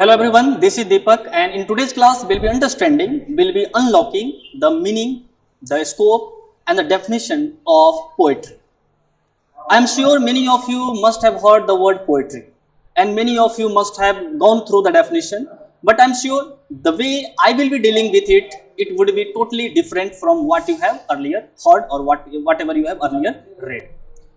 Hello everyone, this is Deepak and in today's class we'll be unlocking the meaning, the scope and the definition of poetry. I am sure many of you must have heard the word poetry and many of you must have gone through the definition, but I am sure the way I will be dealing with it, it would be totally different from what you have earlier heard or whatever you have earlier read.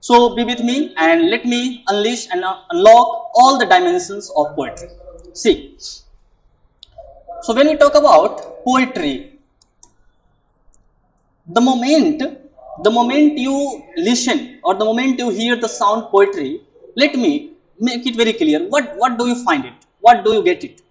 So be with me and let me unleash and unlock all the dimensions of poetry. See, so when we talk about poetry, the moment you listen or the moment you hear the sound poetry, let me make it very clear. What do you find it? What do you get it?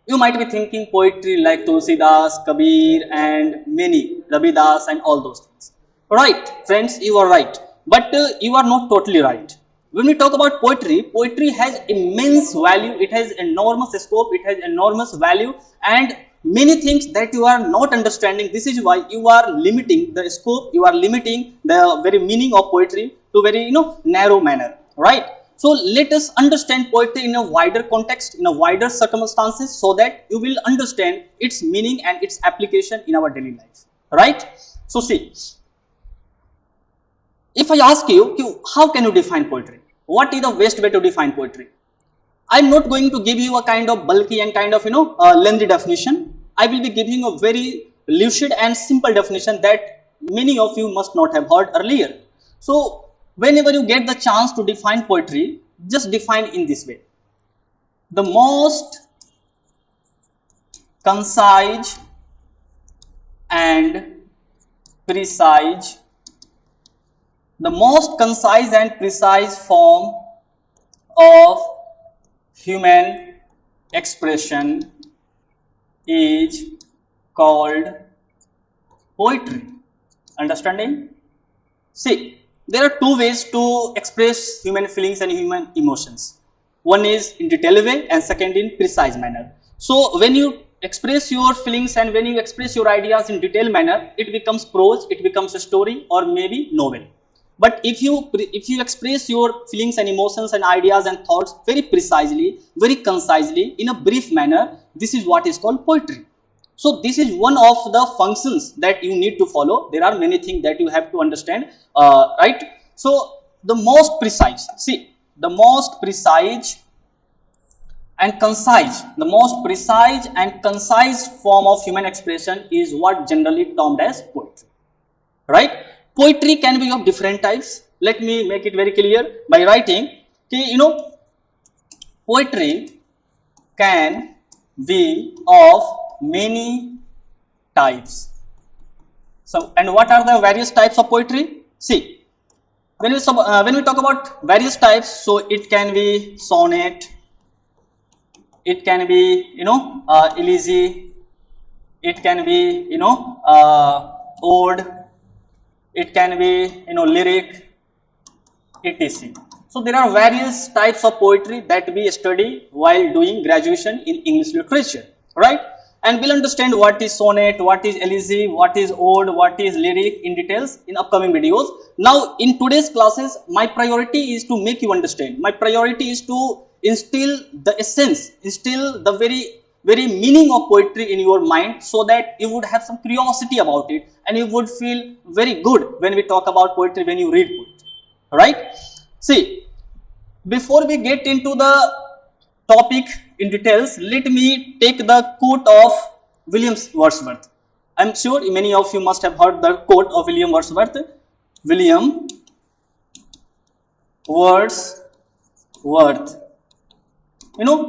You might be thinking poetry like Tulsidas, Kabir and many, Ravidas and all those things. Right, friends, you are right. But you are not totally right. When we talk about poetry, poetry has immense value, it has enormous scope, it has enormous value and many things that you are not understanding. This is why you are limiting the scope, you are limiting the very meaning of poetry to very narrow manner, right? So let us understand poetry in a wider context, in a wider circumstances so that you will understand its meaning and its application in our daily life, right? So see, if I ask you, how can you define poetry? What is the best way to define poetry? I am not going to give you a kind of bulky and kind of lengthy definition. I will be giving a very lucid and simple definition that many of you must not have heard earlier. So whenever you get the chance to define poetry, just define in this way: the most concise and precise form of human expression is called poetry. Understanding? See, there are two ways to express human feelings and human emotions. One is in detailed way and second in precise manner. So when you express your feelings and when you express your ideas in detailed manner, it becomes prose, it becomes a story or maybe novel. But if you express your feelings and emotions and ideas and thoughts very precisely, very concisely, in a brief manner, this is what is called poetry. So this is one of the functions that you need to follow. There are many things that you have to understand, right? So the most precise, see, the most precise and concise form of human expression is what generally termed as poetry, right? Poetry can be of different types. Let me make it very clear by writing, poetry can be of many types. So, and what are the various types of poetry? See, when we talk about various types, so it can be sonnet, it can be elegy, it can be ode, it can be lyric, etc. So there are various types of poetry that we study while doing graduation in English literature, right? And we'll understand what is sonnet, what is elegy, what is ode, what is lyric in details in upcoming videos. Now in today's classes, my priority is to make you understand. My priority is to instill the essence, instill the very meaning of poetry in your mind so that you would have some curiosity about it and you would feel very good when we talk about poetry, when you read poetry, right? See, before we get into the topic in details, let me take the quote of William Wordsworth. I'm sure many of you must have heard the quote of William Wordsworth. William Wordsworth.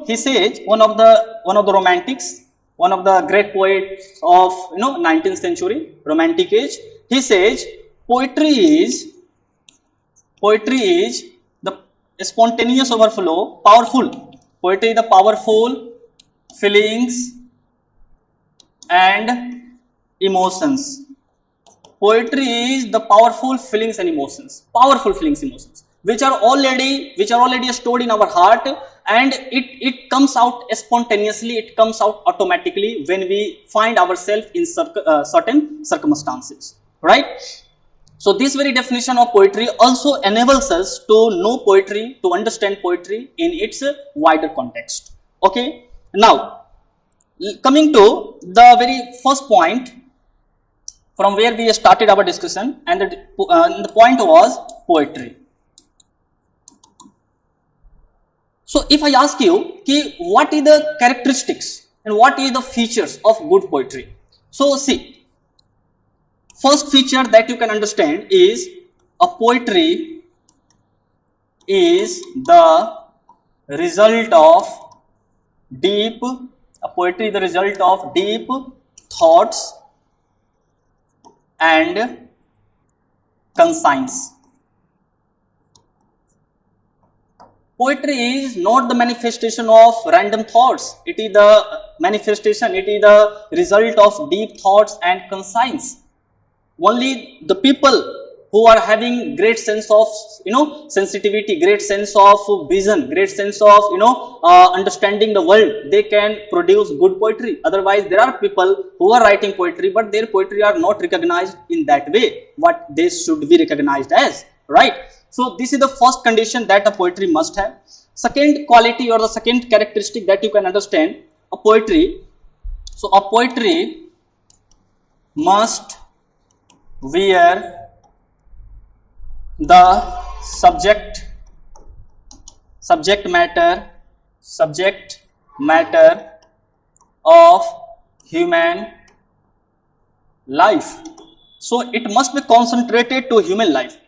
He says, one of the romantics, one of the great poets of 19th century romantic age, he says poetry is the spontaneous overflow, poetry is the powerful feelings and emotions. Poetry is the powerful feelings and emotions, which are already stored in our heart, and it comes out spontaneously, it comes out automatically when we find ourselves in certain circumstances, right? So this very definition of poetry also enables us to know poetry, to understand poetry in its wider context, Okay, now coming to the very first point from where we started our discussion, and the point was poetry. So if I ask you, what is the characteristics and what is the features of good poetry? So see, first feature that you can understand is a poetry is the result of deep, a poetry is the result of deep thoughts and conscience. Poetry is not the manifestation of random thoughts. It is the manifestation, it is the result of deep thoughts and conscience. Only the people who are having great sense of sensitivity, great sense of vision, great sense of understanding the world, they can produce good poetry. Otherwise there are people who are writing poetry but their poetry are not recognized in that way what they should be recognized as, right? So this is the first condition that a poetry must have. Second quality or the second characteristic that you can understand a poetry, so a poetry must wear the subject matter of human life. So it must be concentrated to human life.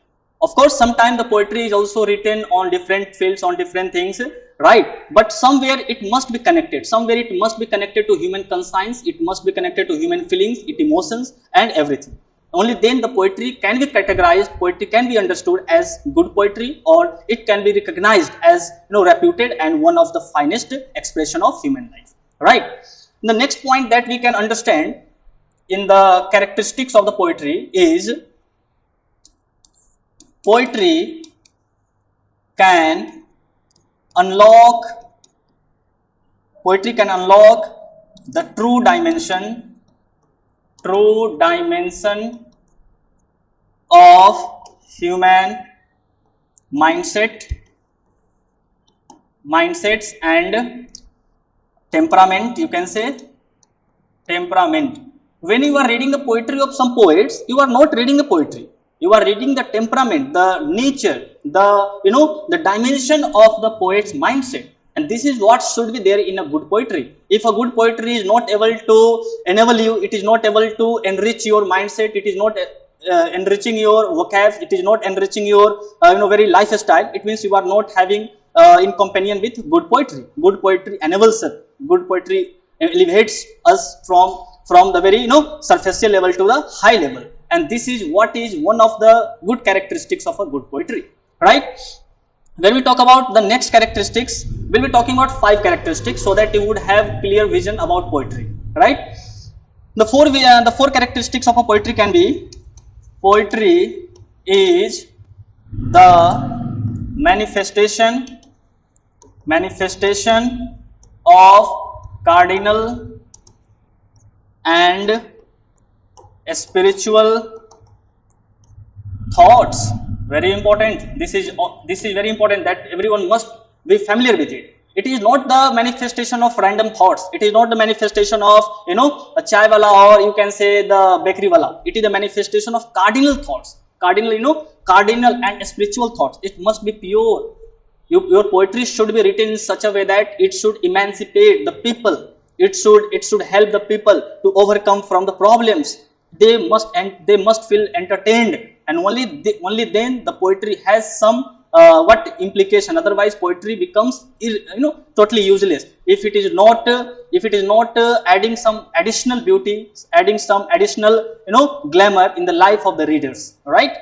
Of course, sometimes the poetry is also written on different fields, on different things, right? But somewhere it must be connected. Somewhere it must be connected to human conscience. It must be connected to human feelings, its emotions, and everything. Only then the poetry can be categorized, poetry can be understood as good poetry, or it can be recognized as reputed and one of the finest expression of human life, right? The next point that we can understand in the characteristics of the poetry is poetry can unlock the true dimension of human mindsets and temperament. You can say temperament. When you are reading the poetry of some poets, you are not reading the poetry, you are reading the temperament, the nature, the dimension of the poet's mindset. And this is what should be there in a good poetry. If a good poetry is not able to enable you, it is not able to enrich your mindset, it is not enriching your vocab, it is not enriching your very lifestyle, it means you are not having in companion with good poetry. Good poetry enables us, good poetry elevates us from the very superficial level to the high level, and this is what is one of the good characteristics of a good poetry, right? When we talk about the next characteristics, we'll be talking about 5 characteristics so that you would have clear vision about poetry, right? The four characteristics of a poetry can be: poetry is the manifestation of cardinal and spiritual thoughts. Very important. This is very important that everyone must be familiar with it. It is not the manifestation of random thoughts. It is not the manifestation of a chai wala, or you can say the bakery wala. It is the manifestation of cardinal thoughts. Cardinal and spiritual thoughts. It must be pure. Your poetry should be written in such a way that it should emancipate the people. It should help the people to overcome from the problems. They must feel entertained, and only then the poetry has some implication. Otherwise poetry becomes totally useless if it is not adding some additional beauty, adding some additional glamour in the life of the readers, right?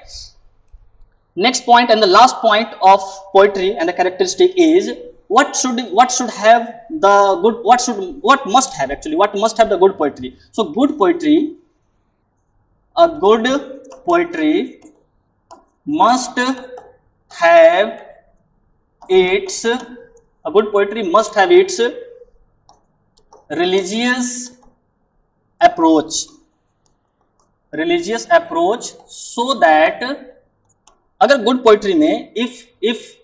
Next point and the last point of poetry and the characteristic is what must have the good poetry. So a good poetry must have its religious approach, so that अगर good poetry में if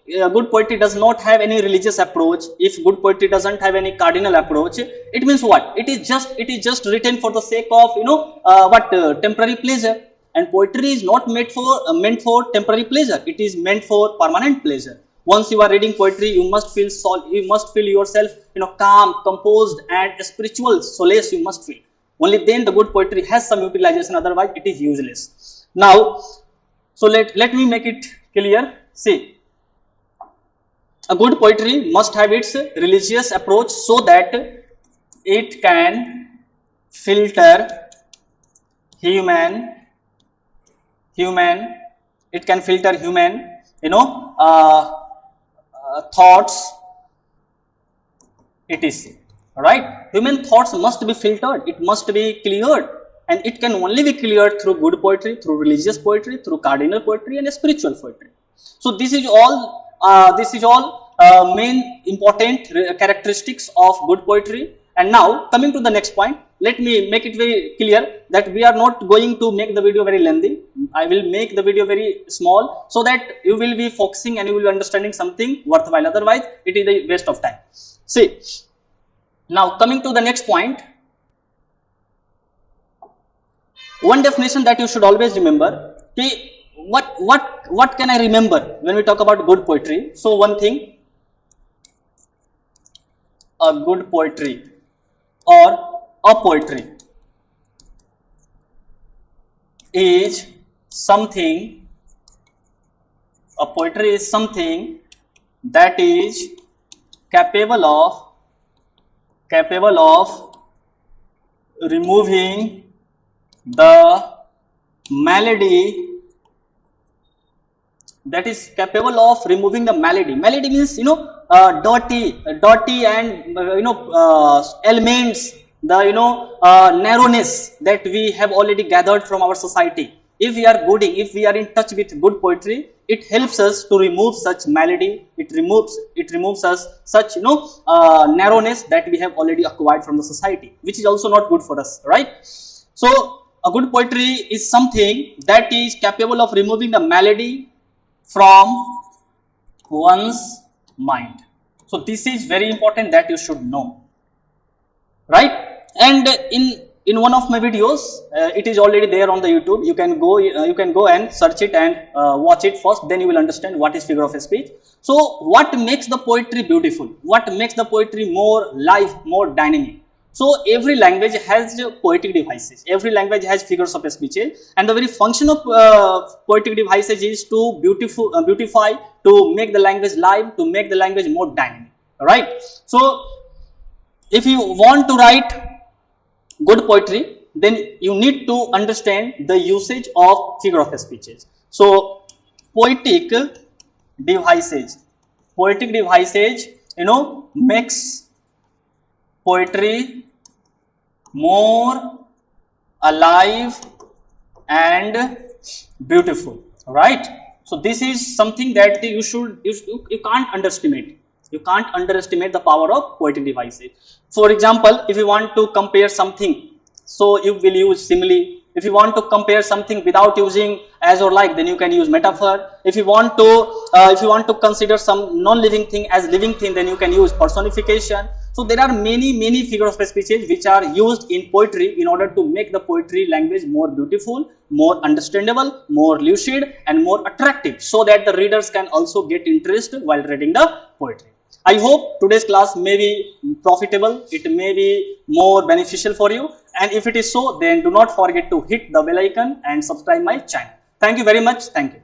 good poetry does not have any religious approach, if good poetry doesn't have any cardinal approach, it means what? It is just written for the sake of temporary pleasure. And poetry is not meant for temporary pleasure. It is meant for permanent pleasure. Once you are reading poetry, you must feel yourself calm, composed, and spiritual solace you must feel. Only then the good poetry has some utilization, otherwise it is useless. Now, so let me make it clear. See, a good poetry must have its religious approach so that it can filter human thoughts, etc. Right? Human thoughts must be filtered, it must be cleared, and it can only be cleared through good poetry, through religious poetry, through cardinal poetry, and spiritual poetry. So this is all main important characteristics of good poetry. And now coming to the next point, let me make it very clear that we are not going to make the video very lengthy. I will make the video very small so that you will be focusing and you will be understanding something worthwhile. Otherwise, it is a waste of time. See, now coming to the next point, one definition that you should always remember. Okay, what can I remember when we talk about good poetry? So one thing, a good poetry or a poetry is something, a poetry is something that is capable of removing the melody, that is capable of removing the melody. Melody means dirty and elements, the narrowness that we have already gathered from our society. If we are in touch with good poetry, it helps us to remove such melody. It removes us such narrowness that we have already acquired from the society, which is also not good for us, right? So a good poetry is something that is capable of removing the melody from one's mind. So this is very important that you should know, right? And in one of my videos, it is already there on the YouTube. You can go and search it and watch it first. Then you will understand what is figure of speech. So what makes the poetry beautiful? What makes the poetry more live, more dynamic? So every language has poetic devices. Every language has figures of speech, and the very function of poetic devices is to beautify, to make the language live, to make the language more dynamic. Right? So if you want to write good poetry, then you need to understand the usage of figure of speeches. So poetic devices, makes poetry more alive and beautiful, right? So this is something that you can't underestimate. You can't underestimate the power of poetic devices. For example, if you want to compare something, so you will use simile. If you want to compare something without using as or like, then you can use metaphor. If you want to consider some non-living thing as living thing, then you can use personification. So there are many figures of speeches which are used in poetry in order to make the poetry language more beautiful, more understandable, more lucid, and more attractive, so that the readers can also get interest while reading the poetry. I hope today's class may be profitable, it may be more beneficial for you, and if it is so, then do not forget to hit the bell icon and subscribe my channel. Thank you very much. Thank you.